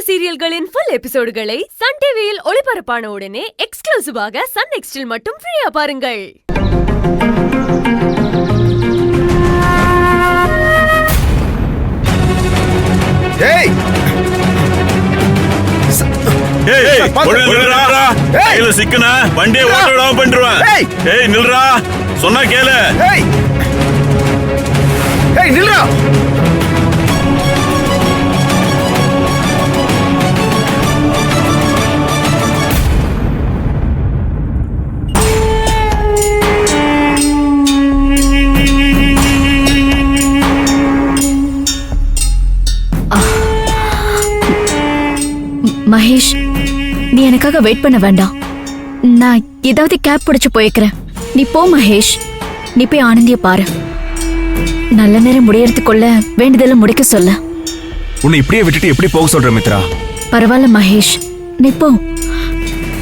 சீரியல்களின் full எபிசோடுகளை Sun டிவியில் ஒளிபரப்பான உடனே எக்ஸ்க்ளூசிவாக சன் நெக்ஸ்டில் மட்டும் ஃப்ரீயா பாருங்கள். ஏய் சிக்கனா வண்டியை ஓட்ட விடாம பண்ணிடுவேன். ஏய் நில்றா, சொன்னா கேளு. ஏய் நில்றா. மகேஷ், நீ எனக்காக வெயிட் பண்ண வேண்டாம். நான் ஏதாவது கேப் பிடிச்சு போய்க்கிறேன். நீ போ மகேஷ். நீ போய் ஆனந்திய பாரு. நல்ல நேரம் முடியறதுக்குள்ள வேண்டியதெல்ல முடிக்க சொல்ல. உன்னை இப்படியே விட்டுட்டு எப்படி போக சொல்ற மித்ரா? பரவாயில்ல மகேஷ், நீ போ.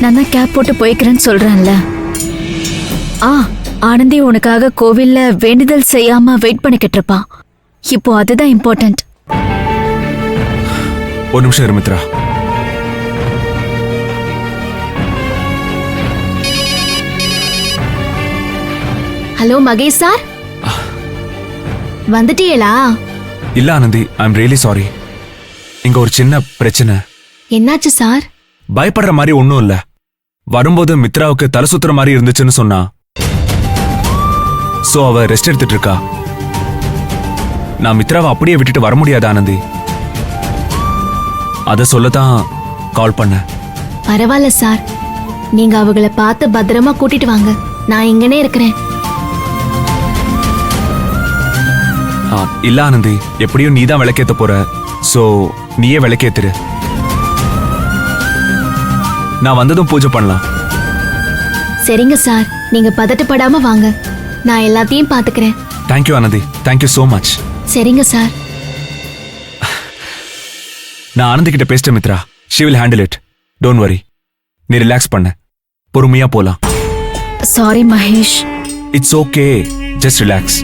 நான் தான் கேப் போட்டு போய்க்கிறேன்னு சொல்றேன்ல. ஆனந்தி உனக்காக கோவில்ல வேண்டுதல் செய்யாம வெயிட் பண்ணிக்கிட்டு இருப்பான். இப்போ அதுதான் இம்பார்ட்டன்ட். ஒரு நிமிஷம் இரு மித்ரா. ஹலோ மகேஷ் சார், வந்துட்டீங்களா? இல்ல ஆனந்தி, ஐ அம் ரியலி சாரி. இங்க ஒரு சின்ன பிரச்சனை. என்னாச்சு சார்? பயப்படுற மாதிரி ஒண்ணும் இல்ல. வரும்போது மித்ராவுக்கு தலை சுத்துற மாதிரி இருந்துச்சுன்னு சொன்னா. சோ அவ ரெஸ்ட் எடுத்துட்டு இருக்கா. நான் மித்ராவை அப்படியே விட்டுட்டு வர முடியாது ஆனந்தி. அத சொல்லதான் கால் பண்ண. பரவாயில்ல சார், நீங்க அவங்கள பார்த்து பத்திரமா கூட்டிட்டு வாங்க. நான் இங்கனே இருக்கிறேன். இல்ல ஆனந்தி, எப்படியும் நீதான் விளக்கேத்த போற. சோ நீயே விளக்கேத்துரு. நான் வந்ததும் பூஜை பண்ணலாம். சரிங்க சார், நீங்க பதட்டப்படாம வாங்க. நான் எல்லாத்தையும் பாத்துக்கிறேன். Thank you Anandhi, thank you so much. சரிங்க சார். நான் ஆனந்தி கிட்ட பேசிட்டேன் Mithra. she will handle it. don't worry. நீ ரிலாக்ஸ் பண்ண. பொறுமையா போலாம். Sorry Mahesh. It's okay, just relax.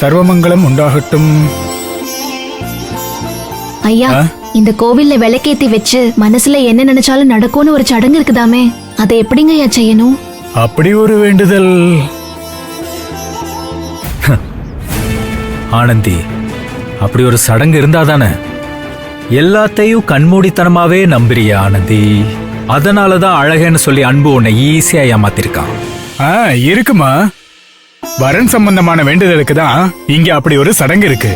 சர்வமங்கலம் உண்டாகட்டும். ஐயா, இந்த கோவில்ல விளக்கேத்தி வச்சு மனசுல என்ன நினைச்சாலும் நடக்கும்னு ஒரு சடங்கு இருக்குதாமே, அதை எப்படிங்க ஐயா செய்யணும்? அப்படி ஒரு வேண்டுதல். ஆனந்தி, அப்படி ஒரு சடங்கு இருந்தாதானே எல்லாத்தையும் கண்மூடித்தனமாவே நம்புறிய ஆனந்தி. அதனாலதான் அழகேன்னு சொல்லி அன்பு உன்னை ஈஸியா ஏமாத்திருக்கான். இருக்குமா, வரன் சம்பந்தமான வேண்டுதலுக்கு தான் இங்க அப்படி ஒரு சடங்கு இருக்கு.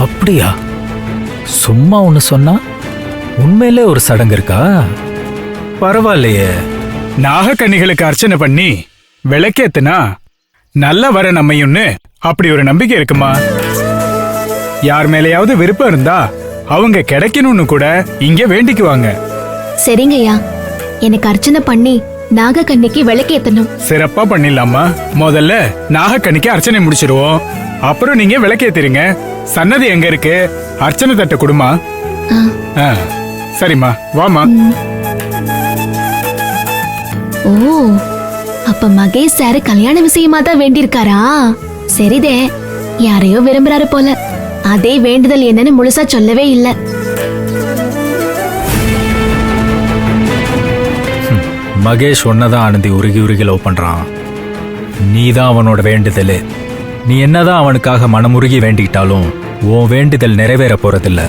அப்படியா? சும்மா ஒண்ணு சொன்னா உண்மையிலே ஒரு சடங்கு இருக்கா? பரவாயில்லையே. நாகக்கன்னிகளுக்கு அர்ச்சனை பண்ணி விளக்கேத்துனா நல்ல வரன் அமையும்னு அப்படி ஒரு நம்பிக்கை இருக்குமா? யார் மேலேயாவது விருப்பம் இருந்தா அவங்க கிடைக்கணும்னு கூட இங்க வேண்டிக்குவாங்க. சரிங்கய்யா, எனக்கு அர்ச்சனை பண்ணி நாகக்கன்னிக்கு விளக்கேத்தணும். சிறப்பா பண்ணிடலாமா? முதல்ல நாகக்கன்னிக்கு அர்ச்சனை முடிச்சிருவோம், அப்புறம் நீங்க விளக்கேத்துறீங்க. சன்னதி எங்க இருக்கு? அர்ச்சனை தட்ட கொடுமா. சரிம்மா, வாமா. ஓ, அப்ப மகேஷ் சார் கல்யாண விஷயமா தான் வேண்டியிருக்காரா? சரிதே, யாரையோ விரும்புறாரு போல. அதே வேண்டுதல் என்னன்னு முழுசா சொல்லவே இல்ல. மகேஷ் ஒன்னதான் ஆனந்தி உருகி உருகி லவ் பண்றான். நீதான் அவனோட வேண்டுதல். நீ என்னதான் அவனுக்காக மனமுருகி வேண்டிக்கிட்டாலும் உன் வேண்டுதல் நிறைவேற போறதில்ல.